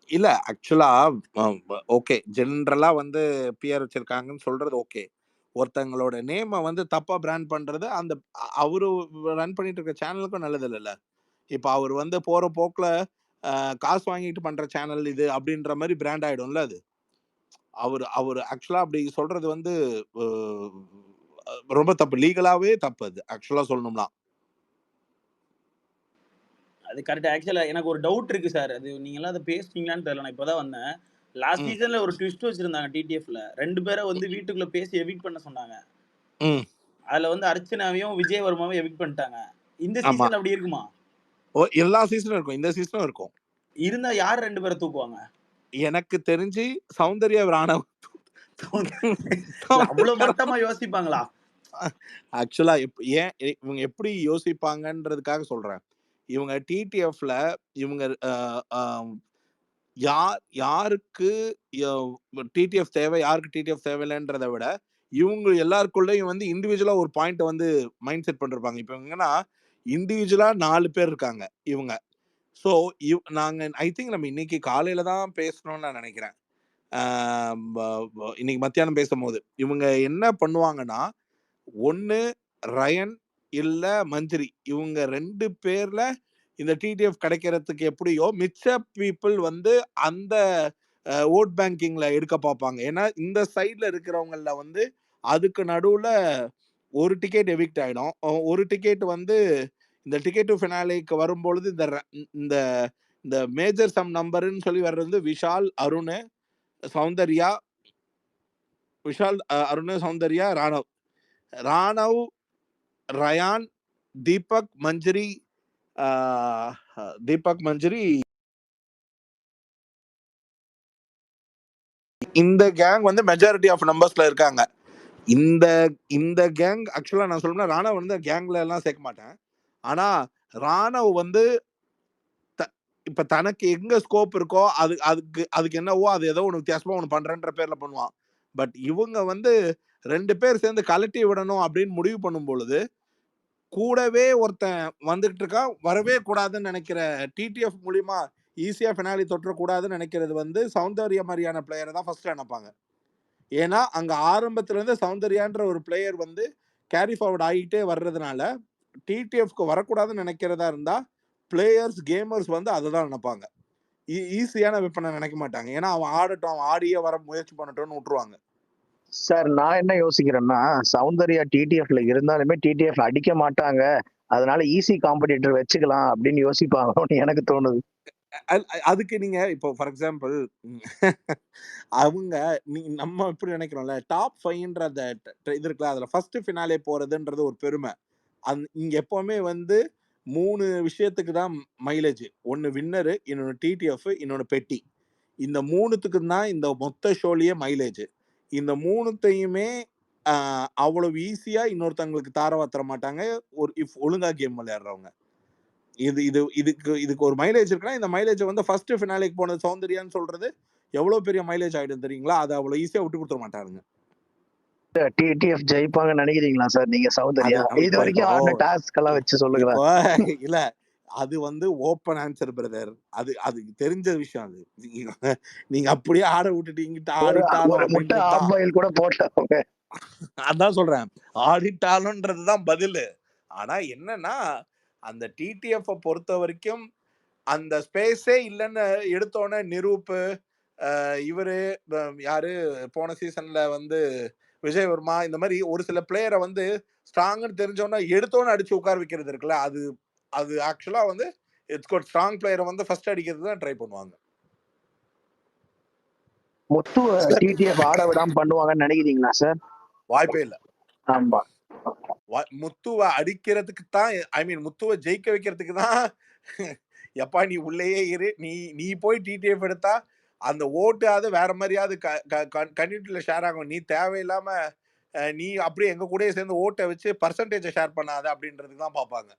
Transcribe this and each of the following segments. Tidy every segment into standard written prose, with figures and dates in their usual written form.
இல்ல ஆக்சுவலா ஓகே. ஜெனரலா வந்து பிஆர் வச்சிருக்காங்கன்னு சொல்றது ஓகே. ஒருத்தங்களோட நேம வந்து தப்பா பிராண்ட் பண்றது அந்த அவரு ரன் பண்ணிட்டு இருக்க சேனலுக்கும் நல்லது இல்லல்ல. இப்ப அவரு வந்து போற போக்குல காசு வாங்கிட்டு பண்ற சேனல் இது அப்படின்ற மாரி பிராண்ட் ஆயிடும்ல அது. அவரு அவரு ஆக்சுவலா அப்படி சொல்றது வந்து அ ரொம்ப தப்பு. லீகலாவே தப்பு அது. ஆக்சுவலா சொல்லணும்னா. அது கரெக்ட். ஆக்சுவலா எனக்கு ஒரு டவுட் இருக்கு சார். அது நீங்கலாம் அத பேசுனீங்களான்னு தெரியல. நான் இப்ப தான் வந்தேன். லாஸ்ட் ம். சீசன்ல ஒரு ட்விஸ்ட் வச்சிருந்தாங்க டிடிஎஃப்ல. 2 பேர வந்து வீட்டுக்குள்ள பேசி எவிக்ட் பண்ண சொன்னாங்க. ம். அதுல வந்து அர்ச்சனாவையும், விஜயவர்மாவையும் எவிக்ட் பண்ணிட்டாங்க. இந்த ஆமா. சீசன்ல அப்படி இருக்குமா? எல்லா சீசனும் இருக்கும். இந்த சீசனும் இருக்கும். இருந்தா யார் 2 பேர தூக்குவாங்க? எனக்கு தெரிஞ்சு சௌந்தர்யா ராணவ் இல்ல அவ்ளோ சௌந்தர்யா மட்டமா யோசிப்பாங்களா? ஆக்சுவலா ஏன் இவங்க எப்படி யோசிப்பாங்கன்றதுக்காக சொல்றேன். இவங்க டிடிஎஃப்ல இவங்க அ அ யாருக்கு டிடிஎஃப் தேவை, யாருக்கு டிடிஎஃப் தேவையில்லன்றத விட, இவங்க எல்லாருக்குள்ளயும் வந்து இண்டிவிஜுவலா ஒரு பாயிண்ட்ட வந்து மைண்ட் செட் பண்ணிருப்பாங்க. இப்ப எங்கன்னா, இண்டிவிஜுவலா 4 பேர் இருக்காங்க இவங்க. ஸோ நாங்க ஐ திங்க் நம்ம இன்னைக்கு காலையில தான் பேசணும்னு நான் நெனைக்கிறேன். ஆ ப ப இன்னைக்கு மத்தியானம் பேசும்போது. இவங்க என்ன பண்ணுவாங்கன்னா, ஒண்ணு ரயன், இல்ல மஞ்சரி. இவங்க 2 பேர்ல இந்த டிடிஎஃப் கிடைக்கிறதுக்கு எப்படியோ, மிச்ச பீப்பிள் வந்து அந்த வோட் பேங்கிங்ல எடுக்க பார்ப்பாங்க. ஏன்னா, இந்த சைட்ல இருக்கிறவங்கள்ல வந்து அதுக்கு நடுவுல ஒரு டிக்கெட் எவிக்ட் ஆயிடும். ஒரு டிக்கெட் வந்து இந்த டிக்கெட் டூ ஃபினாலேக்கு வரும்பொழுது இந்த இந்த மேஜர் சம் நம்பர்ன்னு சொல்லி வர்றது வந்து விஷால், அருணு, சௌந்தர்யா, அருண், சௌந்தர்யா, ராணவ். ராணவ், ரயான், தீபக், மஞ்சரி, ஆ தீபக், மஞ்சரி இந்த கேங் வந்து மெஜாரிட்டி ஆஃப் நம்பர்ஸ்ல இருக்காங்க. இந்த இந்த கேங் ஆக்சுவலா நான் சொல்லணும்னா ராணவ் வந்து கேங்ல எல்லாம் சேர்க்க மாட்டேன். ஆனா ராணவ் வந்து த இப்ப தனக்கு எங்க ஸ்கோப் இருக்கோ அதுக்கு என்னவோ அது ஏதோ ஒண்ணு வித்தியாசமா ஒண்ணு பண்றேன்ற பேர்ல பண்ணுவான். பட் இவங்க வந்து 2 பேர் சேர்ந்து கழட்டி விடணும் அப்படின்னு முடிவு பண்ணும் பொழுது, கூடவே ஒருத்தன் வந்துகிட்டு இருக்கான். வரவே கூடாதுன்னு நெனைக்கிற டிடிஎஃப் மூலியமா ஈஸியா ஃபினாலே தொற்றக்கூடாதுன்னு நெனைக்கிறது வந்து சௌந்தர்யா மாரியான பிளேயர தான் ஃபர்ஸ்ட் அனுப்பாங்க. ஏன்னா, அங்க ஆரம்பத்துல இருந்து சௌந்தர்யான்ற ஒரு பிளேயர் வந்து கேரி ஃபார்வர்ட் ஆகிட்டே வர்றதுனால, டிடிஎஃப்க்கு வரக்கூடாதுன்னு நெனைக்கிறதா இருந்தா, பிளேயர்ஸ், கேமர்ஸ் வந்து அததான் நெனைப்பாங்க. ஈஸியான வெப்பன நெனைக்க மாட்டாங்க. ஏன்னா, அவன் ஆடட்டும், அவன் ஆடியே வர முயற்சி பண்ணட்டும்னு உட்டுருவாங்க. சார் நான் என்ன யோசிக்கிறேன்னா, சௌந்தர்யா டிடிஎஃப்ல இருந்தாலுமே டிடிஎஃப் அடிக்க மாட்டாங்க. அதனால ஈஸி காம்படிட்டர் வச்சுக்கலாம் அப்படின்னு யோசிப்பாங்களோன்னு எனக்கு தோணுது. அதுக்கு நீங்க இப்போ ஃபார் எக்ஸாம்பிள் அவங்க நம்ம எப்படி நெனைக்கிறோம்ல, டாப் 5ன்ற அந்த இது இருக்குல்ல, அதுல ஃபர்ஸ்ட் ஃபினாலே போறதுன்றது ஒரு பெருமை. இங்க எப்பவுமே வந்து 3 விஷயத்துக்கு தான் மைலேஜ். ஒண்ணு வின்னரு, இன்னொன்னு டிடிஎஃப், இன்னொன்னு பெட்டி. இந்த 3த்துக்கும் தான் இந்த மொத்த ஷோலயே மைலேஜ். இந்த 3த்தையுமே அ அவ்வளவு ஈஸியா இன்னொருத்தவங்களுக்கு தாரவா தர மாட்டாங்க. ஒழுங்கா கேம் விளையாடுறவங்க. இதுக்கு ஒரு மைலேஜ் இருக்குன்னா, இந்த மைலேஜ வந்து ஃபர்ஸ்ட் ஃபினாலேக்கு போனது சௌந்தர்யான்னு சொல்றது, எவ்வளவு பெரிய மைலேஜ் ஆயிடும் தெரியுங்களா? அத அவ்வளவு ஈஸியா விட்டு குடுத்துற மாட்டானுங்க. டிடிஎஃப் ஜெயிப்பாங்கன்னு நினைக்கிறீங்களா சார் நீங்க அது சௌந்தர்யா? இது இப்போ இப்போ வரைக்கும் ஆடின டாஸ்க் எல்லாம் வச்சு சொல்லுங்களேன். இப்போ இல்ல. அது வந்து ஓப்பன் ஆன்சர் பிரதர். அது தெரிஞ்ச விஷயம் அது. நீங்க நீங்க அப்படியே ஆட விட்டுட்டு இங்கிட்டு ஒரு ஆடிட்டாலும் ஒரு முட்டை அப்படின்றது ஆஃப் தான். பாயில் கூட போட்டவங்க. அதான் சொல்றேன். ஆடிட்டாலும்ன்றது தான் பதிலு. ஆனா என்னன்னா, அந்த டிடிஎஃப்ப பொறுத்தவரைக்கும், அந்த ஸ்பேஸே இல்லன்னு எடுத்தோனே நிரூப், இவரு யாரு போன சீசன்ல வந்து விஜயவர்மா இந்த மாரி ஒரு சில பிளேயர வந்து ஸ்ட்ராங்ன்னு தெரிஞ்சோனே எடுத்தோனே அடிச்சு உட்கார வைக்கிறது இருக்குல்ல, அது அது ஆக்சுவலா வந்து இட்ஸ் குட் ஸ்ட்ராங் பிளேயர வந்து ஃபர்ஸ்ட் அடிக்கிறதுக்கு தான் ட்ரை பண்ணுவாங்க. முத்துவ டிடிஎஃப் ஆட விடாம பண்ணுவாங்கன்னு நினைக்கிறீங்களா சார்? வாய்ப்பே இல்ல. ஆமா. முத்துவ அடிக்கிறதுக்கு தான் ஐ மீன் முத்துவ ஜெயிக்க வைக்கிறதுக்கு தான் எப்பா நீ உள்ளேயே இரு. நீ போய் டிடிஎஃப் எடுத்தா அந்த ஓட்டாவது வேற மாரியாவது கம்யூனிட்டில ஷேர் ஆகும். நீ தேவையில்லாம நீ அப்படியே எங்க கூடயே சேர்ந்து ஓட்ட வச்சு பெர்சன்டேஜ ஷேர் பண்ணாத அப்படின்றதுக்கு தான் பார்ப்பாங்க.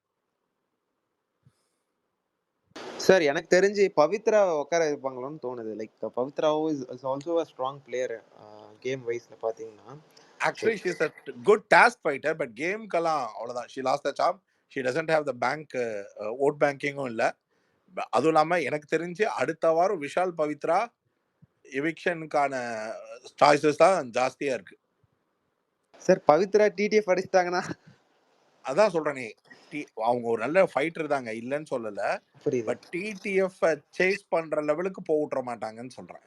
சார் எனக்கு தெரிஞ்சு பவித்ராவ உட்கார வைப்பாங்களோன்னு தோணுது. லைக் பவித்ராவும் is also a strong player game வைஸ்ல பார்த்தீங்கன்னா. Actually she is a good task fighter. But கேம்க்கெல்லாம் அவ்வளோதான். She lost the charm. She doesn't have the bank vote பேங்கிங்கும் இல்ல. அதுவும் இல்லாம எனக்கு தெரிஞ்சு அடுத்த வாரம் விஷால் பவித்ரா எவிக்ஷனுக்கான சாய்ஸஸ் தான் ஜாஸ்தியா இருக்கு. சார் பவித்ரா டிடிஎஃப் அடிச்சிட்டாங்கன்னா அதான் சொல்றேனே, அவங்க ஒரு நல்ல ஃபைட்டர் தாங்க, இல்லைன்னு சொல்லல. புரியுது. பட் டிடிஎஃப் சேஸ் பண்ற லெவலுக்கு போக விட்டுற மாட்டாங்கன்னு சொல்றேன்.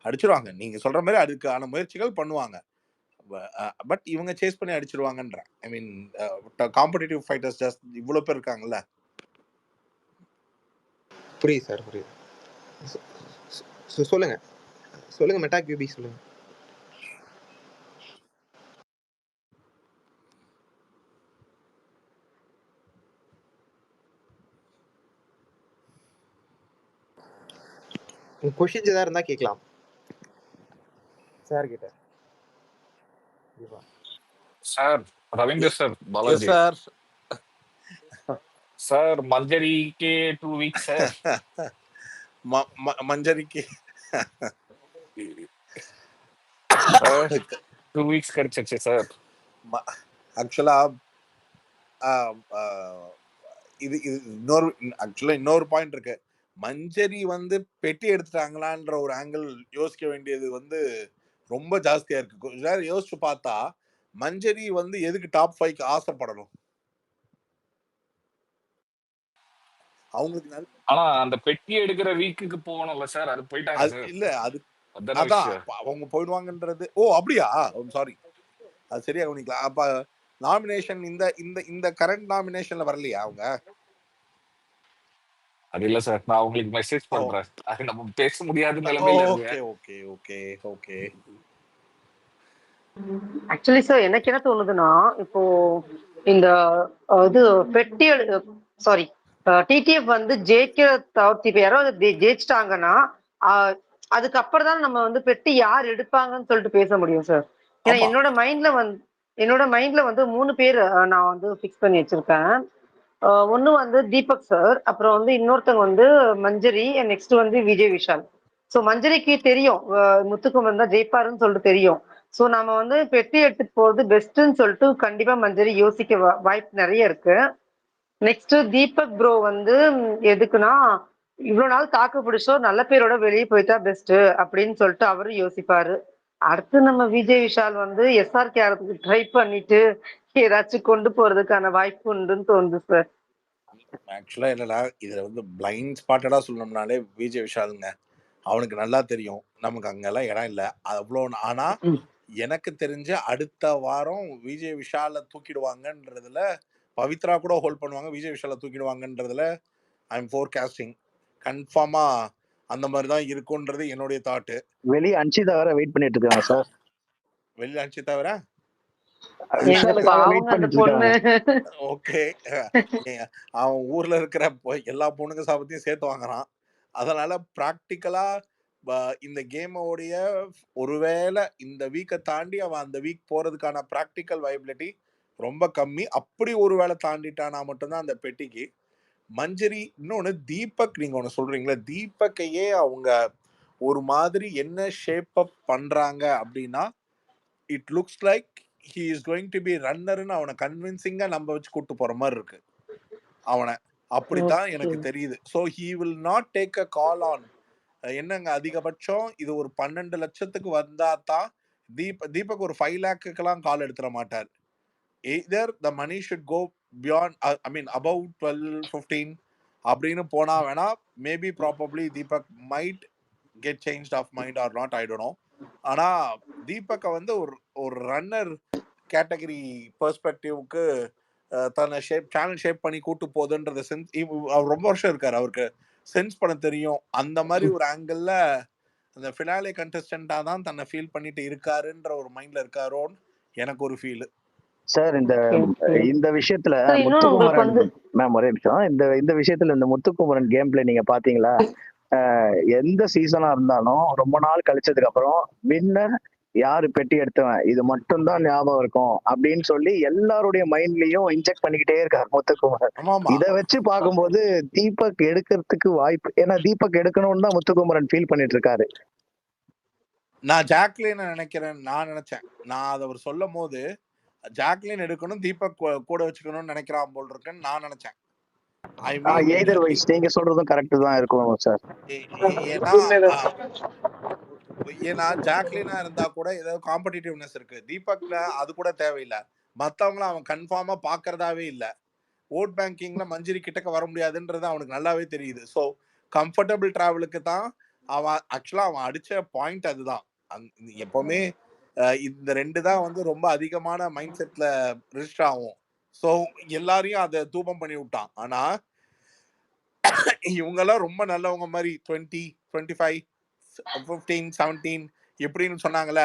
அடிச்சிருவாங்க, நீங்க சொல்ற மாதிரி அதுக்கான முயற்சிகள் பண்ணுவாங்க. பட் இவங்க சேஸ் பண்ணி அடிச்சிருவாங்கன்றேன். ஐ மீன் காம்படிட்டிவ் ஃபைட்டர்ஸ் ஜஸ்ட் இவ்வளவு பேர் இருக்காங்கல்ல. புரியுது சார், புரியுது. சொல்லுங்க சொல்லுங்க மெட்டா கியூபி சொல்லுங்க. கொஷின்ஸ் ஏதாவது இருந்தா கேட்கலாம் சார் கிட்ட. Sir Ravindar sir, S Balaji sir. Sir, Manjari के 2 वीक्स है மஞ்சரிக்கு सर 2 वीक्स கிடைச்சிருச்சு சார். ஆக்சுவலா இது இன்னொரு பாயிண்ட் இருக்கு. மஞ்சரி வந்து பெட்டி எடுத்துட்டாங்களான்ற ஒரு ஆங்கிள் யோசிக்க வேண்டியது வந்து ரொம்ப ஜாஸ்தியா இருக்கு. கொஞ்ச நேரம் யோசிச்சு பார்த்தா மஞ்சரி வந்து எதுக்கு டாப் 5க்கு ஆசைப்படணும்? அவங்களுக்கு ஆனா அந்த பெட்டி எடுக்கிற வீக்குக்கு போகணும்ல சார், அது போயிட்டாங்க சார். இல்ல அது அதான அதான் விஷயம். அவங்க போயிடுவாங்கன்றது. ஓ அப்படியா? சாரி, அது சரியா கவனிக்கலாம். அப்ப நாமினேஷன் இந்த இந்த இந்த கரண்ட் நாமினேஷன்ல வரலையா அவங்க? அது இல்ல சார், நான் உங்களுக்கு மெசேஜ் பண்றேன். அது நம்ம பேச முடியாத நிலைமையில ஓகே இருக்கு. Okay okay okay. Actually sir எனக்கு என்ன தோணுதுன்னா, இப்போ இந்த இது பெட்டி சாரி டிடிஎஃப் வந்து ஜெயிக்கிற தவிர்த்து இப்ப யாராவது ஜெயிச்சிட்டாங்கன்னா அதுக்கப்புறம் தான் நம்ம வந்து பெட்டி யார் எடுப்பாங்கன்னு சொல்லிட்டு பேச முடியும் சார். ஏன்னா ஆமா. என்னோட மைண்ட்ல வந்து 3 பேர் நான் வந்து ஃபிக்ஸ் பண்ணி வச்சிருக்கேன். ஒன்னு வந்து தீபக் சார், அப்புறம் வந்து இன்னொருத்தவங்க வந்து மஞ்சரி, நெக்ஸ்ட் வந்து விஜய் விஷால். சோ மஞ்சரிக்கு தெரியும் முத்துக்குமரன் தான் ஜெயிப்பாருன்னு சொல்லிட்டு தெரியும். சோ நம்ம வந்து பெட்டி எடுத்துட்டு போறது பெஸ்ட்ன்னு சொல்லிட்டு கண்டிப்பா மஞ்சரி யோசிக்க வாய்ப்பு நிறைய இருக்கு. நெக்ஸ்ட் தீபக் ப்ரோ வந்து எதுக்குன்னா இவ்வளவு நாள் தாக்கு பிடிச்சோ நல்ல பேரோட வெளியே போயிட்டா பெஸ்ட் அப்படின்னு சொல்லிட்டு அவரும் யோசிப்பாரு. அடுத்து நம்ம விஜய் விஷால் வந்து எஸ்ஆர்கே ட்ரை பண்ணிட்டு ஏதாச்சும் கொண்டு போறதுக்கான வாய்ப்பு உண்டுன்னு தோணுது சார். ஆக்சுவலா என்னன்னா, இதுல வந்து பிளைண்ட் ஸ்பாட்டடா சொல்லணும்னாலே விஜய் விஷாலுங்க. அவனுக்கு நல்லா தெரியும் நமக்கு அங்கெல்லாம் இடம் இல்லை அவ்வளோ. ஆனா எனக்கு தெரிஞ்ச அடுத்த வாரம் விஜய் விஷாலை தூக்கிடுவாங்கன்றதுல, பவித்ரா கூட ஹோல்ட் பண்ணுவாங்க, விஜய் விஷாலை தூக்கிடுவாங்கன்றதுல ஐ எம் ஃபோர்காஸ்டிங். கன்ஃபார்மா அந்த மாதிரி தான் இருக்கும்ன்றது என்னுடைய தாட்டு. வெளியே அன்சிதா வேற வெயிட் பண்ணிட்டு இருக்காங்க சார். வெளியில அனுப்பிச்சு தவிர விஷாலுக்காக வெயிட் பண்ணிட்டு இருக்காங்க. ஓகே, அவன் ஊர்ல இருக்கிற எல்லா பொண்ணுங்க சாபத்தையும் சேர்த்து வாங்குறான். அதனால பிராக்டிக்கலா இந்த கேமோடைய ஒருவேளை இந்த வீக்கை தாண்டி அவன் அந்த வீக் போறதுக்கான பிராக்டிக்கல் வைபிலிட்டி ரொம்ப கம்மி. அப்படி ஒருவேளை தாண்டிட்டானா மட்டும்தான் அந்த பெட்டிக்கு. மஞ்சரி இன்னொன்னு தீபக், நீங்க ஒண்ணு சொல்றீங்களா, தீபக்கையே அவங்க ஒரு மாதிரி என்ன ஷேப் அப் பண்றாங்க அப்படின்னா, it looks like he is going to be ரன்னர்னு அவனை கன்வின்சிங்கா நம்ப வச்சு கூட்டு போற மாதிரி இருக்கு அவனை. அப்படித்தான் எனக்கு தெரியுது. So he will not take a call on என்னங்க அதிகபட்சம் இது ஒரு 12 லட்சத்துக்கு வந்தா தான் தீபக் ஒரு 5 லேக்குக்கெல்லாம் கால் எடுத்துட மாட்டார். Either the money should go beyond, I mean above 12-15 அப்படின்னு போனா வேணா maybe probably Deepak might get change of mind or not, I don't know. ஆனா தீபக்கை வந்து ஒரு ரன்னர் கேட்டகரி பெர்ஸ்பெக்டிவ்க்கு தன்னை சேனல் ஷேப் பண்ணி கூட்டு போகுதுன்றத சென்ஸ் அவர் ரொம்ப வருஷம் இருக்காரு, அவருக்கு சென்ஸ் பண்ண தெரியும். அந்த மாதிரி ஒரு ஆங்கிள் அந்த ஃபினாலே கண்டஸ்டண்டா தான் தன்னை ஃபீல் பண்ணிட்டு இருக்காருன்ற ஒரு மைண்ட்ல இருக்காரோன்னு எனக்கு ஒரு ஃபீல் சார். இந்த விஷயத்துல முத்துக்குமரன் மேம் ஒரே நிமிஷம். இந்த விஷயத்துல இந்த முத்துக்குமரன் கேம் பிளே நீங்க பாத்தீங்களா? எந்த சீசனா இருந்தாலும் ரொம்ப நாள் கழிச்சதுக்கு அப்புறம் வின்னர் யாரு பெட்டி எடுத்தவன் இது மட்டும் தான் ஞாபகம் இருக்கும் அப்படின்னு சொல்லி எல்லாருடைய மைண்ட்லயும் இன்ஜெக்ட் பண்ணிக்கிட்டே இருக்காரு முத்துக்குமரன். இதை வச்சு பார்க்கும்போது தீபக் எடுக்கிறதுக்கு வாய்ப்பு, ஏன்னா தீபக் எடுக்கணும்னு தான் முத்துக்குமரன் ஃபீல் பண்ணிட்டு இருக்காரு. நான் ஜாக்லின் நினைச்சேன். நான் அதை அவர் சொல்லும் போது ஜாக்லின் எடுக்கணும், தீபக் கூட வச்சுக்கணும்னு நினைக்கிறான் போல் இருக்குன்னு நான் நினைச்சேன். ஐ மீன் எய்தர் வைஸ் நீங்க சொல்றதும் கரெக்ட் தான் இருக்கும் சார். ஏன்னா உண்மைதான் ஏன்னா ஜாக்லினா இருந்தா கூட ஏதோ காம்படிட்டிவ்னஸ் இருக்கு. தீபக்ல அது கூட தேவையில்லை. மத்தவங்கள அவன் கன்ஃபார்மா பாக்குறதாவே இல்ல. ஓட் பேங்கிங்ல மஞ்சரி கிட்டக்க வர முடியாதுன்றது அவனுக்கு நல்லாவே தெரியுது. ஸோ கம்ஃபர்டபுள் டிராவலுக்கு தான் அவன் ஆக்சுவலா அவன் அடிச்ச பாயிண்ட் அதுதான். எப்பவுமே இந்த 2 தான் வந்து ரொம்ப அதிகமான மைண்ட் செட்ல ரிஜிஸ்டர் ஆகும். ஸோ எல்லாரையும் அதை தூபம் பண்ணி விட்டான். ஆனா இவங்கெல்லாம் ரொம்ப நல்லவங்க மாதிரி 20, 25, 15, 17 எப்படின்னு சொன்னாங்கல்ல.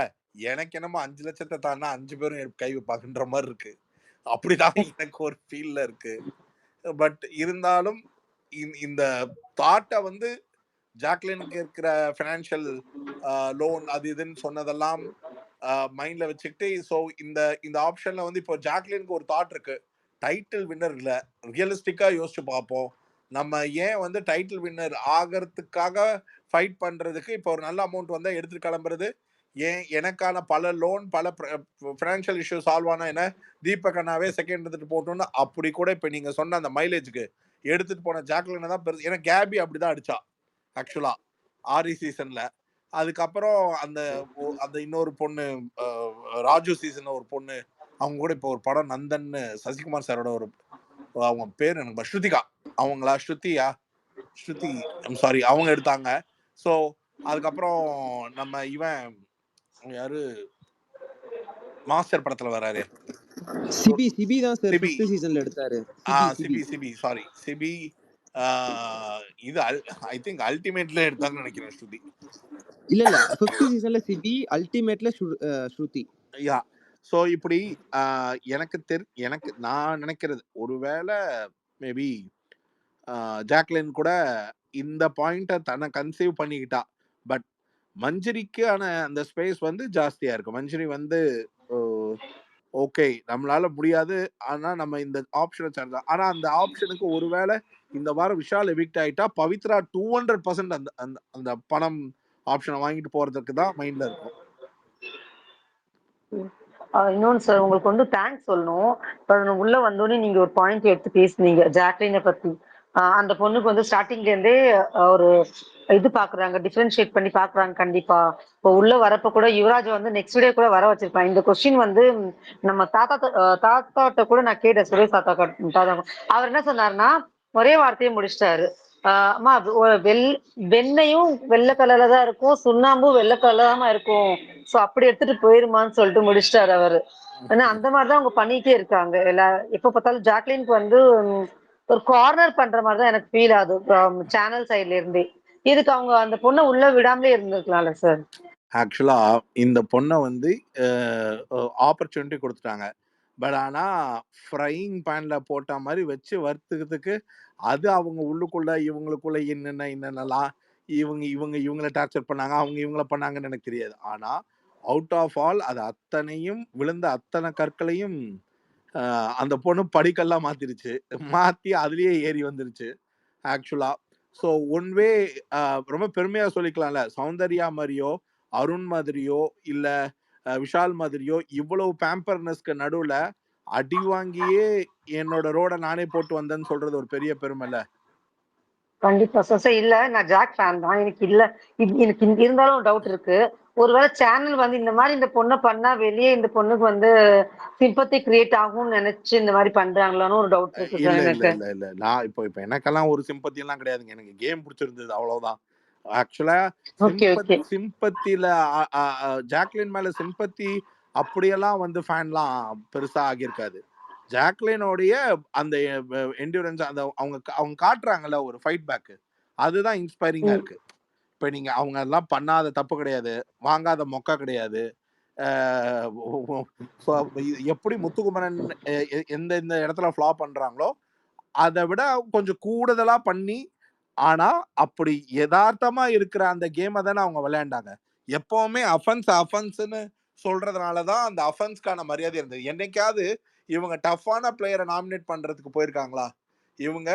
எனக்கு என்னமோ 5 லட்சத்தை தானா 5 பேரும் கை வைப்பாங்கன்ற மாதிரி இருக்கு. அப்படிதான் எனக்கு ஒரு ஃபீல்ல இருக்கு. பட் இருந்தாலும் இந்த தாட்டை வந்து ஜாக்லினுக்கு இருக்கிற ஃபினான்ஷியல் லோன் அது இதுன்னு சொன்னதெல்லாம் மைண்ட்ல வச்சுக்கிட்டு ஸோ இந்த ஆப்ஷன்ல வந்து இப்போ ஜாக்லினுக்கு ஒரு தாட் இருக்கு. டைட்டில் வின்னர் இல்ல, ரியலிஸ்டிக்கா யோசிச்சு பார்ப்போம். நம்ம ஏன் வந்து டைட்டில் வின்னர் ஆகிறதுக்காக ஃபைட் பண்றதுக்கு இப்போ ஒரு நல்ல அமௌண்ட் வந்தா எடுத்துட்டு கிளம்புறது, ஏன் எனக்கான பல லோன் பல ஃபினான்ஷியல் இஷ்யூ சால்வ் ஆனா என்ன தீபக் அண்ணாவே செகண்ட் எடுத்துட்டு போட்டோம்னு அப்படி கூட இப்போ நீங்க சொன்ன அந்த மைலேஜுக்கு எடுத்துட்டு போன ஜாக்லினை தான் பெருசு. ஏன்னா கேபி அப்படிதான் அடிச்சா ஆக்சுவலா ஆரி சீசன்ல. அதுக்கப்புறம் அந்த இன்னொரு பொண்ணு ராஜு சீசன் ஒரு பொண்ணு அவங்க கூட இப்போ ஒரு படம் நந்தன்னு சசிகுமார் சாரோட ஒரு அவங்க பேர் எனக்கு ஸ்ருதிகா அவங்களா ஸ்ருதி சாரி அவங்க எடுத்தாங்க. ஸோ அதுக்கப்புறம் நம்ம இவன் யாரு மாஸ்டர் படத்துல வராரு சிபி தான் சார் சிபி 5th சீசன்ல எடுத்தாரு. சிபி சாரி சிபி இது ஐ திங்க் அல்டிமேட்ல எடுத்தாங்கன்னு நினைக்கிறேன் ஸ்ருதி. இல்ல 5th சீசன்ல சிபி, அல்டிமேட்ல ஸ்ருதி. யா ஸோ இப்படி எனக்கு நான் நினைக்கிறது ஒருவேளை மேபி ஜாக்லின் கூட இந்த பாயிண்ட்டை தன்னை கன்சீவ் பண்ணிக்கிட்டா. பட் மஞ்சரிக்கான அந்த ஸ்பேஸ் வந்து ஜாஸ்தியா இருக்கு. மஞ்சரி வந்து ஓகே நம்மளால முடியாது, ஆனா நம்ம இந்த ஆப்ஷனை சேர்ந்தோம். ஆனா அந்த ஆப்ஷனுக்கு ஒருவேளை இந்த வாரம் விஷால் எவிக்ட் ஆயிட்டா பவித்ரா 200% அந்த அந்த அந்த பணம் ஆப்ஷனை வாங்கிட்டு போறதுக்கு தான் மைண்ட்ல இருக்கும். இன்னொன்னு சார், உங்களுக்கு வந்து தேங்க்ஸ் சொல்லணும். உள்ள வந்தோடனே நீங்க ஒரு பாயிண்ட் எடுத்து பேசுனீங்க ஜாக்லினை பத்தி. அந்த பொண்ணுக்கு வந்து ஸ்டார்டிங்ல இருந்தே ஒரு இது பாக்குறாங்க, டிஃபரன்ஷியேட் பண்ணி பாக்குறாங்க. கண்டிப்பா இப்போ உள்ள வரப்ப கூட யுவராஜ் வந்து நெக்ஸ்ட் டே கூட வர வச்சிருப்பாங்க. இந்த கொஸ்டின் வந்து நம்ம தாத்தாட்ட கூட நான் கேட்டேன், சுரேஷ் தாத்தா. அவர் என்ன சொன்னாருன்னா ஒரே வார்த்தையை முடிச்சிட்டாரு. அம்மா வெண்ணையும் வெள்ளை கலர்ல தான் இருக்கும், சுண்ணாம்பும் வெள்ளை கலர்ல தான் இருக்கும். சோ அப்படி எடுத்துட்டு போயிருமான்னு சொல்லிட்டு முடிச்சிட்டாரு அவரு. ஏன்னா அந்த மாதிரிதான் அவங்க பண்ணிட்டே இருக்காங்க. எப்ப பார்த்தாலும் ஜாக்லினுக்கு வந்து ஒரு கார்னர் பண்ற மாதிரிதான் எனக்கு ஃபீல் ஆகுது சேனல் சைட்ல இருந்தே. இதுக்கு அவங்க அந்த பொண்ணை உள்ள விடாமலே இருந்திருக்கலாம்ல சார். ஆக்சுவலா இந்த பொண்ணை வந்து ஆப்பர்ச்சுனிட்டி கொடுத்துட்டாங்க. பட் ஆனா ஃப்ரையிங் பேன்ல போட்ட மாதிரி வச்சு வறுத்துக்கிறதுக்கு அது அவங்க உள்ளுக்குள்ள இவங்களுக்குள்ள என்னென்னலாம் இவங்களை டார்ச்சர் பண்ணாங்க, அவங்க இவங்கள பண்ணாங்கன்னு எனக்கு தெரியாது. ஆனா அவுட் ஆஃப் ஆல் அது அத்தனையும் விழுந்த அத்தனை கற்களையும் அந்த பொண்ணு படிக்கெல்லாம் மாத்திருச்சு. மாத்தி அதுலயே ஏறி வந்துருச்சு ஆக்சுவலா. ஸோ ஒன் வே ரொம்ப பெருமையா சொல்லிக்கலாம்ல, சௌந்தர்யா மாதிரியோ அருண் மாதிரியோ இல்ல விஷால் மாதிரியோ இவ்வளவு பேம்பர்னஸ்க்கு நடுவுல அடி வாங்கியே என்னோட ரோட நானே போட்டு வந்தேன்னு சொல்றது ஒரு பெரிய பெருமைல. கண்டிப்பா சார். இல்ல நான் ஜாக் ஃபேன் தான். எனக்கு இருந்தாலும் டவுட் இருக்கு. ஒருவேளை சேனல் வந்து இந்த மாதிரி இந்த பொண்ணை பண்ணா வெளியே இந்த பொண்ணுக்கு வந்து சிம்பத்தி கிரியேட் ஆகும்னு நினைச்சு இந்த மாதிரி பண்றாங்களான்னு ஒரு டவுட் இருக்கு இல்ல சார் இல்ல எனக்கு. இல்ல இல்ல நான் இப்போ எனக்கெல்லாம் ஒரு சிம்பத்தி எல்லாம் கிடையாதுங்க. எனக்கு கேம் பிடிச்சிருந்தது அவ்வளவுதான். ஆக்சுவலா சிம்பத்தில ஜாக்லின் மேல சிம்பத்தி அப்படியெல்லாம் வந்து ஃபேன்லாம் பெருசா ஆகியிருக்காது. ஜாக்லினோடைய அந்த என்டூரன்ஸ் அந்த அவங்க காட்டுறாங்கல்ல ஒரு ஃபைட் பேக், அதுதான் இன்ஸ்பைரிங்கா இருக்கு. இப்ப நீங்க அவங்க எல்லாம் பண்ணாத தப்பு கிடையாது, வாங்காத மொக்கா கிடையாது. எப்படி முத்துக்குமரன் எந்த இடத்துல ஃப்ளாப் பண்றாங்களோ அதை விட கொஞ்சம் கூடுதலா பண்ணி, ஆனா அப்படி யதார்த்தமா இருக்கிற அந்த கேமை தானே அவங்க விளையாண்டாங்க. எப்பவுமே அஃபென்ஸ்ன்னு சொல்றதுனாலதான் அந்த அஃபென்ஸ்க்கான மரியாதை இருந்தது. என்னைக்காவது இவங்க டஃப்பான பிளேயரை நாமினேட் பண்றதுக்கு போயிருக்காங்களா? இவங்க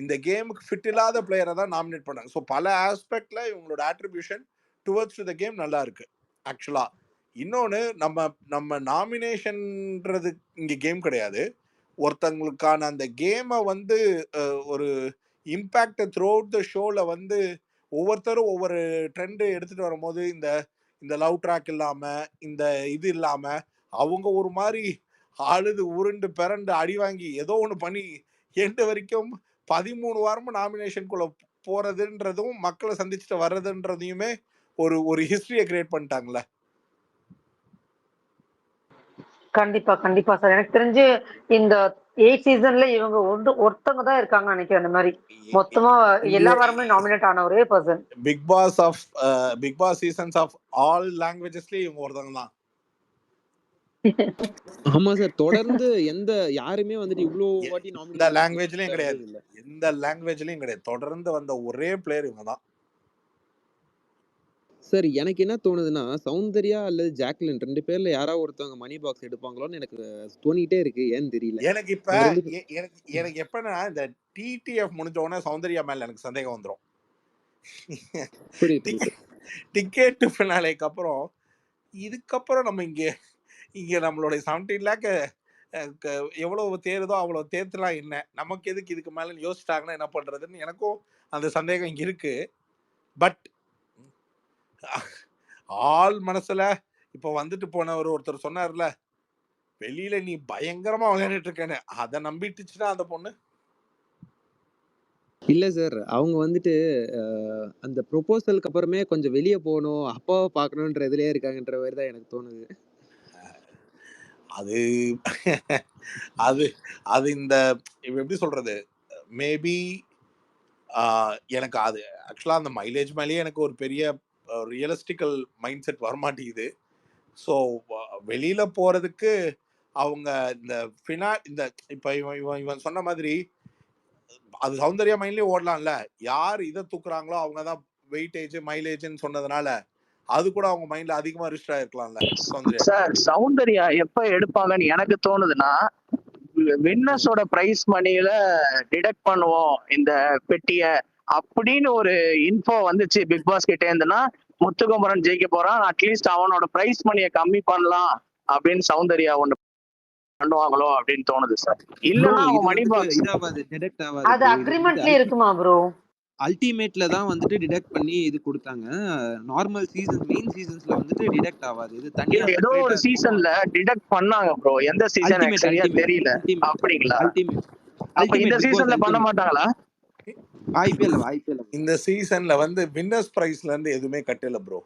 இந்த கேமுக்கு ஃபிட் இல்லாத பிளேயரை தான் நாமினேட் பண்ணாங்க. ஸோ பல ஆஸ்பெக்ட்ல இவங்களோட attribution towards to the game நல்லா இருக்கு ஆக்சுவலா. இன்னொன்னு நம்ம நாமினேஷன்ன்றது இங்க கேம் கிடையாது. ஒருத்தங்களுக்கான அந்த கேமை வந்து ஒரு இம்பேக்ட் த்ரூ அவுட் த ஷோல வந்து ஒவ்வொருத்தரும் ஒவ்வொரு ட்ரெண்ட் எடுத்துட்டு வரும்போது இந்த இந்த லவ் ட்ராக் இல்லாம இந்த இது இல்லாம அவங்க ஒரு மாதிரி அழுது உருண்டு பிறண்டு அடி வாங்கி ஏதோ ஒன்று பண்ணி எண்டு வரைக்கும் 13 வாரமும் நாமினேஷனுக்குள்ள போறதுன்றதும் மக்களை சந்திச்சுட்டு வர்றதுன்றதையுமே ஒரு ஒரு ஹிஸ்டரியை கிரியேட் பண்ணிட்டாங்களே. கண்டிப்பா கண்டிப்பா சார். எனக்கு தெரிஞ்சு இந்த 8 சீசன்ல இவங்க ஒருத்தவங்க தான் இருக்காங்க நினைக்கிறேன். அந்த மாதிரி மொத்தமா எல்லா வாரமும் நாமினேட் ஆன ஒரே person. Bigg Boss seasons of all லாங்குவேஜஸ்லயே இவங்க ஒருத்தவங்க தான். ஆமா சார். தொடர்ந்து யாருமே வந்துட்டு இவ்ளோ வாட்டி எந்த நாமினேஷன் லாங்குவேஜ்லயும் கிடையாது, எந்த லாங்குவேஜ்லயும் கிடையாது. தொடர்ந்து வந்த ஒரே பிளேயர் இவங்க தான். சார் எனக்கு என்ன தோணுதுன்னா, சௌந்தர்யா அல்லது ஜாக்லின் 2 பேர்ல யாராவது ஒருத்தவங்க மணி பாக்ஸ் எடுப்பாங்களோன்னு எனக்கு தோணிட்டே இருக்கு. ஏன்னு தெரியல. எனக்கு இப்ப அவங்க 2 எனக்கு எப்பன்னா இந்த டிடிஎஃப் முடிஞ்ச உடனே சௌந்தர்யா மேல எனக்கு சந்தேகம் வந்துரும். புரியுது. டிக்கெட் ஃபினாலேக்கு அப்புறம் இதுக்கப்புறம் நம்ம இங்க நம்மளுடைய 17 லேக் எவ்வளவு தேருதோ அவ்வளவு தேர்த்துலாம் என்ன, நமக்கு எதுக்கு இதுக்கு மேல யோசிச்சிட்டாங்கன்னா என்ன பண்றதுன்னு எனக்கும் அந்த சந்தேகம் இங்க இருக்கு. பட் ஆள் மனசுல இப்ப வந்துட்டு போனவர் ஒருத்தர் சொன்னார்ல, வெளியில நீ பயங்கரமா விளையாடிட்டு இருக்கேன்னு, அதை நம்பிட்டுச்சுன்னா அந்த பொண்ணு. இல்ல சார். அவங்க வந்துட்டு அந்த ப்ரொபோசலுக்கு அப்புறமே கொஞ்சம் வெளிய போணும், அப்பாவை பார்க்கணுன்ற இதுலயே இருக்காங்கன்ற மாதிரி தான் எனக்கு தோணுது. அது அது அது இந்த எப்படி சொல்றது, மேபி எனக்கு அது ஆக்சுவலா அந்த மைலேஜ் மேலேயே எனக்கு ஒரு பெரிய ரியலிஸ்டிக்கல் மைண்ட் செட் வரமாட்டேங்குது. ஸோ வெளியில போறதுக்கு அவங்க இந்த இப்ப இவன் சொன்ன மாதிரி அது சௌந்தர்யா மைண்ட்லயே ஓடலாம்ல. யார் இதை தூக்குறாங்களோ அவங்கதான் வெயிட்டேஜ் மைலேஜ்னு சொன்னதுனால அது கூட அவங்க மைண்ட்ல அதிகமா ரிஜிஸ்டர் ஆயிருக்கலாம்ல. சௌந்தர்யா சார் சௌந்தர்யா எப்ப எடுப்பாங்கன்னு எனக்கு தோணுதுன்னா, வின்னர்ஸோட பிரைஸ் மணியில டிடக்ட் பண்ணுவோம் இந்த பெட்டிய அப்படின்னு ஒரு இன்ஃபோ வந்துச்சு பிக் பாஸ் கிட்டே இருந்துன்னா, முத்துக்குமரன் ஜெயிக்க போறான், அட்லீஸ்ட் அவனோட பிரைஸ் மணியை கம்மி பண்ணலாம் அப்படின்னு சௌந்தர்யா ஒண்ணு பண்ணுவாங்களோ அப்படின்னு தோணுது சார். இல்லன்னா அவங்க மணி பாக்ஸ் டிடக்ட் அது ஆகாது. அக்ரிமெண்ட்லயே இருக்குமா ப்ரோ? அல்டிமேட்ல தான் வந்துட்டு டிடக்ட் பண்ணி இது கொடுத்தாங்க. நார்மல் சீசன் மெயின் சீசன்ஸ்ல வந்துட்டு டிடக்ட் ஆகாது. இது தனியா ஏதோ ஒரு சீசன்ல டிடக்ட் பண்ணாங்க ப்ரோ. எந்த சீசன் எனக்கு சரியா தெரியல. அப்படிங்களா? அப்ப இந்த சீசன்ல பண்ண மாட்டாங்களா? ஐபிஎல் இந்த சீசன்ல வந்து வின்னர்ஸ் பிரைஸ்ல இருந்து எதுவுமே கட்டல ப்ரோ.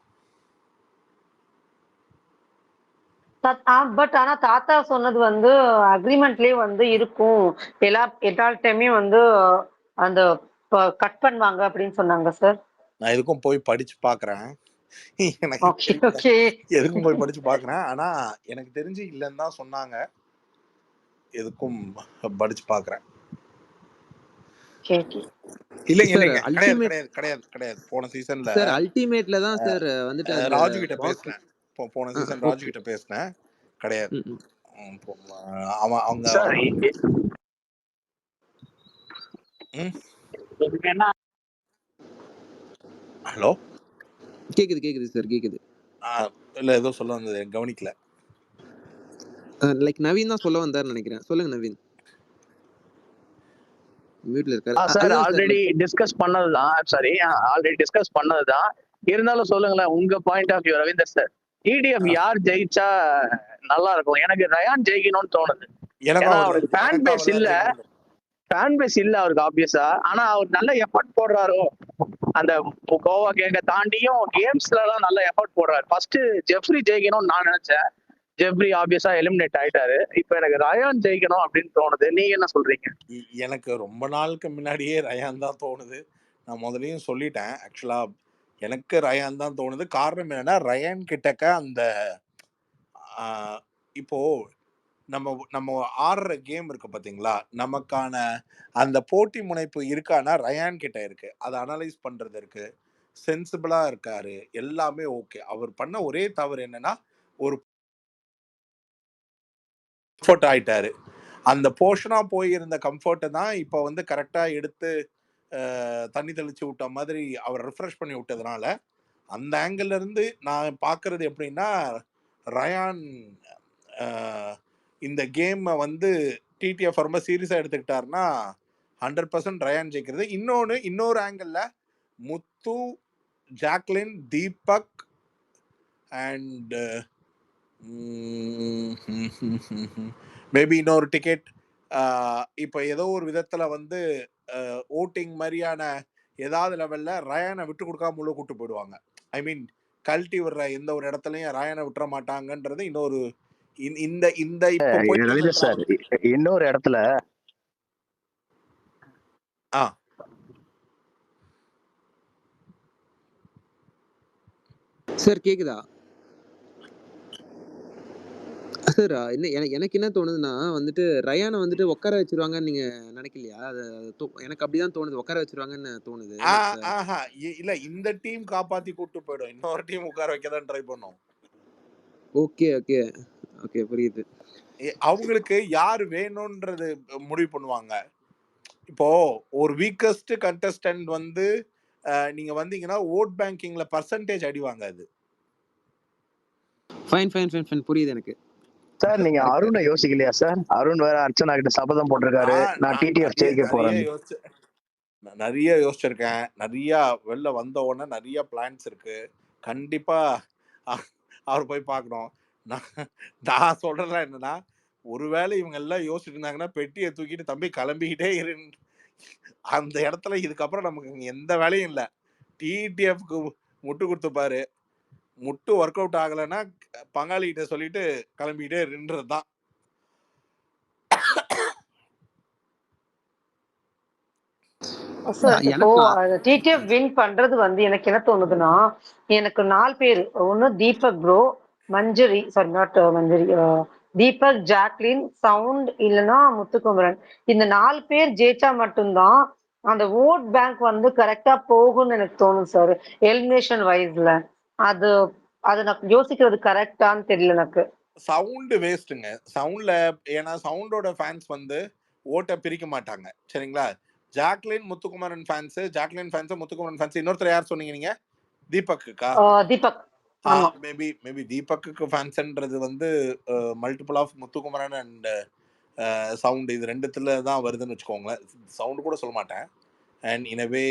பட் ஆனா தாத்தா சொன்னது வந்து அக்ரிமெண்ட்லயே வந்து இருக்கும், எல்லா டைமே வந்து அந்த கட் பண்ணுவாங்க அப்படின்னு சொன்னாங்க சார். நான் எதுக்கும் போய் படிச்சு பாக்குறேன். எனக்கு ஓகே தெரியல ஓகே. எதுக்கும் போய் படிச்சு பாக்குறேன். ஆனா எனக்கு தெரிஞ்சு இல்லைன்னு தான் சொன்னாங்க. எதுக்கும் படிச்சு பாக்குறேன். இல்லைங்க இல்லைங்க கிடையாது கிடையாது கிடையாது கிடையாது. போன சீசன்ல சார் அல்டிமேட்ல தான் சார் வந்துட்டு ராஜு கிட்ட பேசினேன். போன சீசன் ராஜு கிட்ட பேசினேன். கிடையாது. அவங்க ஹலோ கேக்குது சார் கேக்குது. இல்ல ஏதோ சொல்ல வந்தது கவனிக்கல. லைக் நவீன் தான் சொல்ல வந்தாருன்னு நினைக்கிறேன். சொல்லுங்க நவீன். மியூட்ல இருக்காரு சார். ஆல்ரெடி டிஸ்கஸ் பண்ணதுதான். சாரி, ஆல்ரெடி டிஸ்கஸ் பண்ணதுதான். இருந்தாலும் சொல்லுங்களேன் உங்க point of view Ravindar sir. TTF யார் ஜெயிச்சா நல்லா இருக்கும்? எனக்கு ரயான் ஜெயிக்கணும்னு தோணுது. ஏன்னா அவருக்கு ஃபேன் பேஸ் இல்ல அவருக்கு ஆப்வியஸா. ஆனா அவர் நல்ல எஃபர்ட் போடுறாரோ, அந்த கோவா கேங்க தாண்டியும் கேம்ஸ்ல எல்லாம் நல்ல எஃபர்ட் போடுறாரு. ஃபர்ஸ்ட் ஜெஃப்ரி ஜெயிக்கணும்னு நான் நினைச்சேன். ஜெஃப்ரி ஆப்வியஸா எலிமினேட் ஆயிட்டாரு. இப்ப எனக்கு ரயான் ஜெயிக்கணும் அப்படின்னு தோணுது. நீங்க என்ன சொல்றீங்க? எனக்கு ரொம்ப நாளுக்கு முன்னாடியே ரயான் தான் தோணுது. நான் முதலையும் சொல்லிட்டேன். ஆக்சுவலா எனக்கு ரயான் தான் தோணுது. காரணம் என்னன்னா ரயான் கிட்டக்க அந்த இப்போ நம்ம ஆடுற கேம் இருக்கு பாத்தீங்களா, நமக்கான அந்த போட்டி முனைப்பு இருக்கானா ரயான் கிட்ட இருக்கு. அதை அனலைஸ் பண்றது இருக்கு, சென்சிபிளா இருக்காரு, எல்லாமே ஓகே. அவர் பண்ண ஒரே தவறு என்னன்னா ஒரு கம்ஃபர்ட் ஆயிட்டாரு. அந்த போர்ஷனா போயிருந்த கம்ஃபர்ட்டை தான் இப்போ வந்து கரெக்டா எடுத்து தண்ணி தெளிச்சு விட்ட மாதிரி அவர் ரிஃப்ரெஷ் பண்ணி விட்டதுனால அந்த ஆங்கிள் இருந்து நான் பார்க்கறது எப்படின்னா, ரயான் இந்த கேமை வந்து டிடிஎஃப் ரொம்ப சீரியஸா எடுத்துக்கிட்டாருன்னா 100% ரயான் ஜெயிக்கிறது. இன்னொரு angle Muthu, Jacqueline, Deepak and maybe இன்னொரு டிக்கெட். இப்போ ஏதோ ஒரு விதத்துல வந்து ஓட்டிங் மாதிரியான ஏதாவது லெவல்ல ரயானை விட்டு கொடுக்காம உள்ள கூட்டு போயிடுவாங்க. ஐ மீன் கழட்டி விடுற எந்த ஒரு இடத்துலயும் ரயானை விட்டுற மாட்டாங்கன்றது இன்னொரு இந்த இப்போ ரவீந்திர சார் இன்னொரு இடத்துல சார் கேக்குதா சார்? எனக்கு என்ன தோணுதுன்னா வந்துட்டு ரயானை வந்துட்டு உட்கார வச்சிருவாங்கன்னு நீங்க நினைக்கலையா? எனக்கு அப்படிதான் தோணுது, உட்கார வச்சிருவாங்கன்னு தோணுது. இல்ல, இந்த டீம் காப்பாத்தி கூட்டு போயிடும், இன்னொரு டீம் உட்கார வைக்கதான் ட்ரை பண்ணும். ஓகே ஓகே ஓகே, புரியுது. அவங்களுக்கு யார் வேணும்ன்றது முடிவு பண்ணுவாங்க. இப்போ ஒரு வீக்கஸ்ட் கண்டஸ்டன்ட் வந்து நீங்க வந்தீங்கன்னா ஓட் பேங்கிங்ல பர்சன்டேஜ் அடிவாங்க. அது ஃபைன் ஃபைன் ஃபைன் ஃபைன், புரியுது எனக்கு. சார் நீங்க அருணை யோசிக்கலையா சார்? அருண் வேற அர்ச்சனா கிட்ட சபதம் போட்டிருக்காரு, நான் டிடிஎஃப் ஜெயிக்க போறேன். நிறைய யோசிச்சிருக்கேன். நிறைய வெளில வந்த உடனே நிறைய பிளான்ஸ் இருக்கு. கண்டிப்பா அவர் போய் பார்க்கணும். நான் சொல்றேன் என்னன்னா, ஒருவேளை இவங்க எல்லாம் யோசிச்சுட்டு இருந்தாங்கன்னா பெட்டியை தூக்கிட்டு தம்பி கிளம்பிக்கிட்டே இரு, அந்த இடத்துல இதுக்கப்புறம் நமக்கு எந்த வேலையும் இல்லை. டிடிஎஃப்க்கு முட்டு கொடுத்துப்பாரு, முட்டு ஒர்க் அவுட் ஆகலைன்னா பங்காளிகிட்ட சொல்லிட்டு கிளம்பிக்கிட்டே இருன்றது தான். சார் இப்போ டிடிஎஃப் வின் பண்றது வந்து எனக்கு என்ன தோணுதுன்னா, எனக்கு 4 பேர். ஒன்னு Deepak bro, Manjari, sorry not Manjari, Deepak, Jacqueline, sound இல்லைன்னா முத்துக்குமரன். இந்த 4 பேர் ஜெயிச்சா மட்டும்தான் அந்த ஓட் பேங்க் வந்து கரெக்டா போகும்னு எனக்கு தோணும் சார், எலிமினேஷன் வைஸ்ல. அது அது நான் யோசிக்கிறது கரெக்டான்னு தெரியல எனக்கு. சவுண்ட் வேஸ்ட்டுங்க சவுண்ட்ல. ஏன்னா சவுண்டோட ஃபேன்ஸ் வந்து ஓட்டை பிரிக்க மாட்டாங்க, சரிங்களா? Jacqueline Muthukumaran fans, Jacqueline fans, Muthukumaran fans. இன்னொருத்தர் யார் சொன்னீங்க நீங்க? தீபக்குக்கா? தீபக். மேபி தீபக்கு ஃபேன்ஸ்ன்றது வந்து multiple of Muthukumaran and sound, இது ரெண்டுத்துல தான் வருதுன்னு வச்சுக்கோங்களேன். சவுண்டு கூட சொல்ல மாட்டேன். அண்ட் இனவே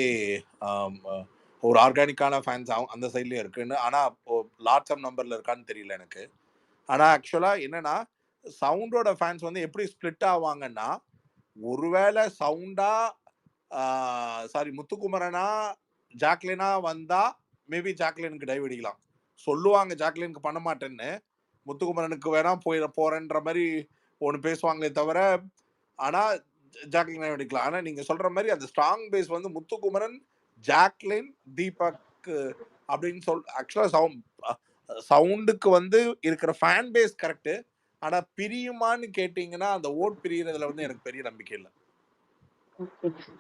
ஒரு ஆர்கானிக்கான ஃபேன்ஸ் அந்த சைட்லயும் இருக்குன்னு, ஆனா லார்ஜ் ஆஃப் நம்பர்ல இருக்கான்னு தெரியல எனக்கு. ஆனா ஆக்சுவலா என்னன்னா, சவுண்டோட ஃபேன்ஸ் வந்து எப்படி ஸ்பிளிட் ஆவாங்கன்னா, ஒருவேளை சவுண்டா சாரி முத்துக்குமரனா ஜாக்லினா வந்தா மேபி ஜாக்லினுக்கு டைவ் அடிக்கலாம் சொல்லுவாங்க. ஜாக்லினுக்கு பண்ண மாட்டேன்னு, முத்துக்குமரனுக்கு வேணா போறேன்ற மாதிரி ஒன்று பேசுவாங்களே தவிர, ஆனா ஜாக்லின் டைவ் அடிக்கலாம். ஆனா நீங்க சொல்ற மாதிரி அந்த ஸ்ட்ராங் பேஸ் வந்து முத்துக்குமரன், ஜாக்லின், தீபக் அப்படின்னு ஆக்சுவலா சவுண்டுக்கு வந்து இருக்கிற ஃபேன் பேஸ் கரெக்ட். ஆனா பிரியுமான்னு கேட்டீங்கன்னா அந்த ஓட் பிரியறதுல வந்து எனக்கு பெரிய நம்பிக்கை இல்லை.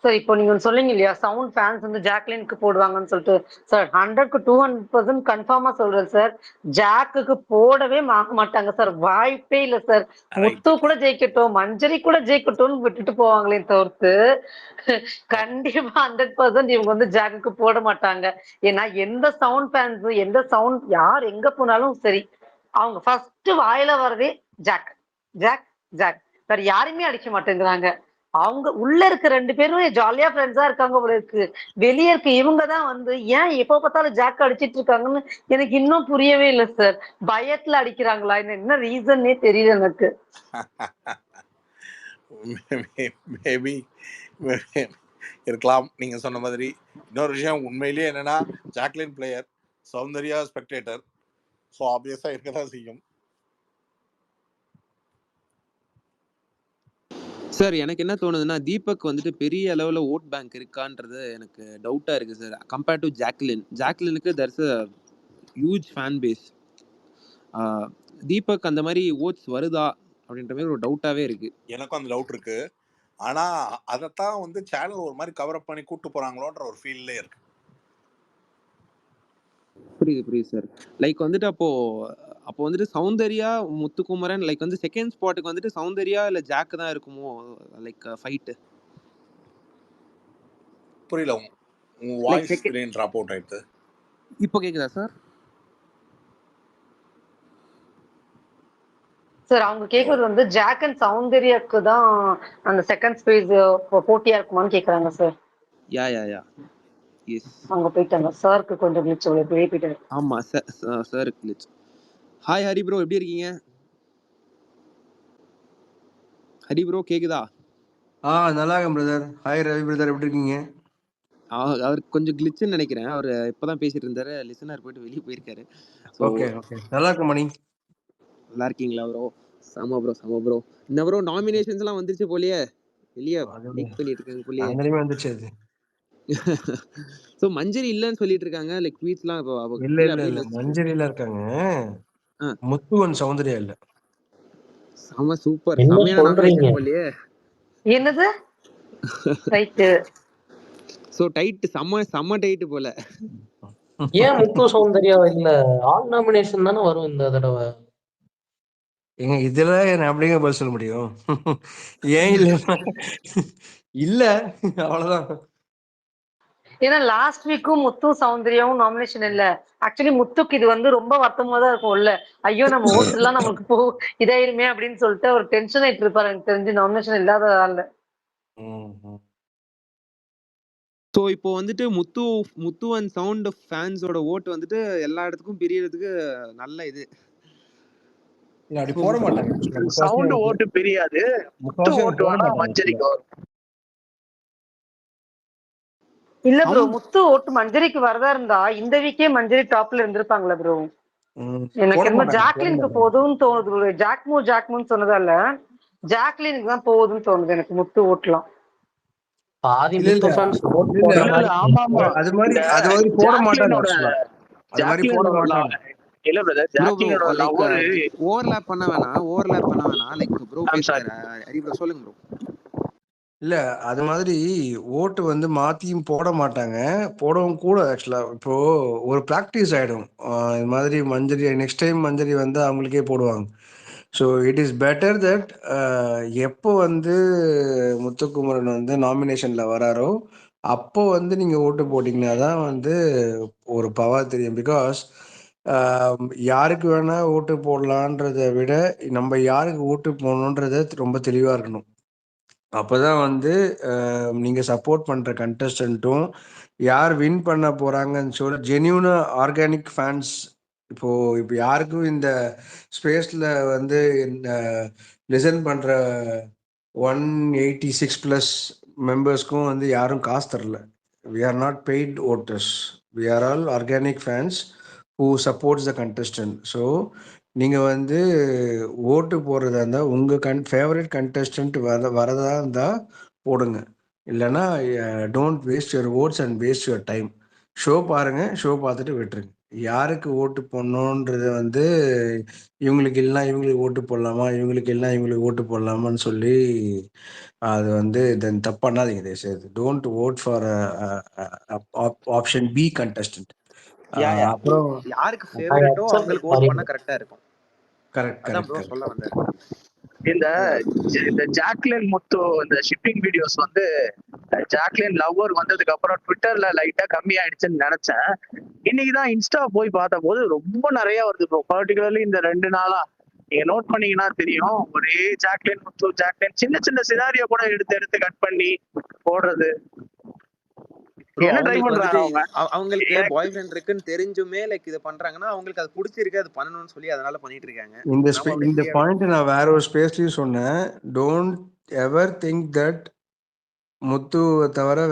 சார் இப்போ நீங்க சொன்னீங்க இல்லையா, சவுண்ட் ஃபேன்ஸ் வந்து ஜாக்லினுக்கு போடுவாங்கன்னு சொல்லிட்டு. சார் 100க்கு 200% கன்ஃபார்மா சொல்றேன் சார், ஜாக்குக்கு போடவே மாட்டாங்க சார், வாய்ப்பே இல்லை சார். முத்து கூட ஜெயிக்கட்டும், மஞ்சரி கூட ஜெயிக்கட்டும்னு விட்டுட்டு போவாங்களே தவிர்த்து கண்டிப்பா 100% இவங்க வந்து ஜாக்குக்கு போட மாட்டாங்க. ஏன்னா எந்த சவுண்ட் ஃபேன்ஸ், எந்த சவுண்ட் யார் எங்க போனாலும் சரி, அவங்க ஃபர்ஸ்ட் வாயில வர்றதே ஜாக் ஜாக் ஜாக். வேற யாருமே அடிக்க மாட்டேங்கிறாங்க. அவங்க உள்ள இருக்க 2 பேரும் ஜாலியா ஃப்ரெண்ட்ஸா இருக்காங்க போல இருக்கு. வெளியே இருக்க இவங்க தான் வந்து ஏன் எப்ப பார்த்தாலும் ஜாக் அடிச்சிட்டு இருக்காங்கன்னு எனக்கு இன்னும் புரியவே இல்லை சார். பயத்துல அடிக்கிறாங்களா, என்ன ரீசன்னே தெரியல எனக்கு. மேபி இருக்கலாம் நீங்க சொன்ன மாதிரி. இன்னொரு விஷயம் உண்மையிலேயே என்னன்னா, Jacquline player, Soundarya spectator, so ஆப்வியஸா இருக்கதான் செய்யும். சார் எனக்கு என்ன தோணுதுன்னா, தீபக் வந்துட்டு பெரிய அளவுல ஓட் பேங்க் இருக்கான்றது எனக்கு டவுட்டா இருக்கு சார். கம்பேர்ட் டு ஜாக்லினுக்கு there's a huge fan base. Deepak அந்த மாதிரி ஓட்ஸ் வருதா அப்படின்ற மாதிரி ஒரு டவுட்டாவே இருக்கு. எனக்கும் அந்த டவுட் இருக்கு. ஆனா அதைத்தான் வந்து சேனல் ஒரு மாதிரி கவர் அப் பண்ணி கூட்டு போறாங்களோன்ற ஒரு ஃபீல்லே இருக்கு. புரியுது சார். லைக் வந்துட்டு அப்போ வந்துட்டு சௌந்தர்யா, முத்துக்குமரன், லைக் வந்து செகண்ட் ஸ்பாட்டுக்கு வந்துட்டு சௌந்தர்யா இல்ல ஜாக் தான் இருக்குமோ, லைக் ஃபைட். புரியல, உங்க வாய்ஸ் ஸ்கிரீன் டிராப் அவுட் ஆயிடுது. இப்போ கேக்குதா சார்? சார் அவங்க கேக்குறது வந்து ஜாக் அண்ட் சௌந்தர்யாக்கு தான் அந்த செகண்ட் ஸ்பேஸ் போட்டியா இருக்குமான்னு கேக்குறாங்க சார். யா எஸ். அவங்க போயிட்டாங்க. சாருக்கு கொஞ்சம் கிளிச் வெளியே போயிட்டாரு. ஆமா சார் கிளிச். ஹாய் ஹரி ப்ரோ, எப்படி இருக்கீங்க? ஹரி ப்ரோ கேக்குதா? நல்லா இருக்கேன் பிரதர். ஹாய் ரவி பிரதர், எப்படி இருக்கீங்க? அவர் கொஞ்சம் கிளிச்சுன்னு நினைக்கிறேன். அவர் இப்பதான் பேசிட்டு இருந்தாரு, லிசனர் போயிட்டு வெளியே போயிருக்காரு. ஓகே நல்லா இருக்கு மணி. நல்லா இருக்கீங்களா ப்ரோ? சம ப்ரோ. இந்த ப்ரோ நாமினேஷன்ஸ் எல்லாம் வந்துருச்சு போலயே, வெளியே லீக் பண்ணிட்டு இருக்காங்க போலயே. அங்கேயுமே வந்துச்சு அது. சோ மஞ்சரி இல்லன்னு சொல்லிட்டு இருக்காங்க, லைக் ட்வீட்ஸ்லாம். இல்ல மஞ்சரில இருக்காங்க, முத்துவன் சௌந்தர்யா இல்ல. செம சூப்பர், செமையான நாமினேஷன் போலயே. என்னது ரைட்? சோ டைட், செம டைட் போல. ஏன் முத்து சௌந்தர்யா இல்ல? ஆல் நாமினேஷன் தானே வரும் இந்த தடவை. ஏங்க இதுல நான் அப்படிங்க பதில் சொல்ல முடியும்? ஏன் இல்ல இல்ல அவ்வளவுதான். ஏன்னா லாஸ்ட் வீக்கும் முத்து சௌந்தர்யாவும் நாமினேஷன் இல்ல. ஆக்சுவலி முத்துக்கு இது வந்து ரொம்ப வருத்தமா தான் இருக்கும்ல. ஐயோ நம்ம ஓட்டு எல்லாம் நமக்கு இதாயிருமே அப்படின்னு சொல்லிட்டு அவர் டென்ஷன் ஆயிட்டு இருப்பாரு எனக்கு தெரிஞ்சு, நாமினேஷன் இல்லாததால. ஸோ இப்போ வந்துட்டு முத்து அண்ட் சவுண்ட் ஃபேன்ஸோட ஓட்டு வந்துட்டு எல்லா இடத்துக்கும் பிரியறதுக்கு நல்ல இது. இல்ல அப்படி போட மாட்டாங்க. சவுண்ட் ஓட்டு பிரியாது, முத்து ஓட்டு வேணா மஞ்சரிக்கு வரும். இல்ல ப்ரோ, முத்து ஓட்டு மஞ்சரிக்கு வரதா இருந்தா இந்த வீக்கே மஞ்சரி டாப்ல இருந்திருப்பாங்களா ப்ரோ? எனக்கு என்ன ஜாக்லினுக்கு போதும்னு தோணுது ப்ரோ. ஜாக்மூன் சொன்னதால ஜாக்லினுக்கு தான் போகுதுன்னு தோணுது எனக்கு முத்து ஓட்டலாம். பாதி முத்து ஃபேன்ஸ் ஓட் இல்ல, போடுற இல்ல, மாதிரி. ஆமா ஆமா, அது மாதிரி போட மாட்டாங்க actually. அது மாதிரி போட மாட்டாங்க. இல்ல பிரதர், ஜாக்லினோட லவ்வர் ஓவர்லாப் பண்ண வேணாம் லைக் ப்ரோ பேசுறாரு. ஹரி ப்ரோ சொல்லுங்க ப்ரோ. இல்ல அது மாதிரி ஓட்டு வந்து மாத்தியும் போட மாட்டாங்க, போடவும் கூட ஆக்சுவலா. இப்போ ஒரு பிராக்டிஸ் ஆயிடும். இது மாதிரி மஞ்சரி நெக்ஸ்ட் டைம் மஞ்சரி வந்து அவங்களுக்கே போடுவாங்க. So it is better that எப்போ வந்து முத்துக்குமரன் வந்து நாமினேஷன்ல வராரோ அப்போ வந்து நீங்க ஓட்டு போட்டீங்கன்னா தான் வந்து ஒரு பவர் தெரியும். பிகாஸ் யாருக்கு வேணா ஓட்டு போடலான்றதை விட நம்ம யாருக்கு ஓட்டு போடணுன்றத ரொம்ப தெளிவா இருக்கணும். அப்பதான் வந்து நீங்க சப்போர்ட் பண்ற கண்டஸ்டன்ட்டும் யார் வின் பண்ண போறாங்கன்னு சொல்ல ஜென்யூனா ஆர்கானிக் ஃபேன்ஸ். இப்போ யாருக்கும் இந்த ஸ்பேஸ்ல வந்து லிசன் பண்ற 186+ மெம்பர்ஸ்க்கும் வந்து யாரும் காசு தரல. we are not paid voters, we are all organic fans who supports the contestant. So நீங்கள் வந்து ஓட்டு போடுறதா இருந்தால் உங்கள் ஃபேவரட் கண்டஸ்டன்ட் வரதா இருந்தால் போடுங்க. இல்லைன்னா don't waste your votes and waste your time. Show பாருங்கள், ஷோ பார்த்துட்டு விட்டுருங்க. யாருக்கு ஓட்டு போடணுன்றது வந்து இவங்களுக்கு இல்லைனா இவங்களுக்கு ஓட்டு போடலாமா, இவங்களுக்கு இல்லைனா இவங்களுக்கு ஓட்டு போடலாமான்னு சொல்லி அது வந்து தென் தப்பு பண்ணாதீங்க. தயவுசெய்து don't vote for option B contestant. அப்புறம் யாருக்கு ஃபேவரட்டோ அவங்களுக்கு ஓட் பண்ணா கரெக்டா இருக்கும். கரெக்ட் சொல்ல வந்தாரு. இந்த ஜாக்லின் முத்து இந்த ஷிப்பிங் வீடியோஸ் வந்து ஜாக்லின் லவ்வர் வந்ததுக்கு அப்புறம் ட்விட்டர்ல லைட்டா கம்மி ஆயிடுச்சுன்னு நினைச்சேன். இன்னைக்குதான் இன்ஸ்டா போய் பார்த்த போது ரொம்ப நிறைய வருது ப்ரோ. பர்டிகுலர்லி இந்த 2 நாளா நீங்க நோட் பண்ணீங்கன்னா தெரியும், ஒரே ஜாக்லின் முத்து ஜாக்லின், சின்ன சின்ன சினாரியோ கூட எடுத்து கட் பண்ணி போடுறது. என்ன ட்ரை பண்றாங்க அவங்க? அவங்களுக்கு பாய் ஃப்ரெண்ட் இருக்குன்னு தெரிஞ்சுமே லைக் இது பண்றாங்கன்னா அவங்களுக்கு அது பிடிச்சிருக்கு, அது பண்ணணும்னு சொல்லி அதனால பண்ணிட்டு இருக்காங்க. இந்த பாயிண்ட் நான் வேற ஒரு ஸ்பேஸ்லயும் சொன்னேன். டோன்ட் எவர் திங்க் தட் முத்துவை தவிர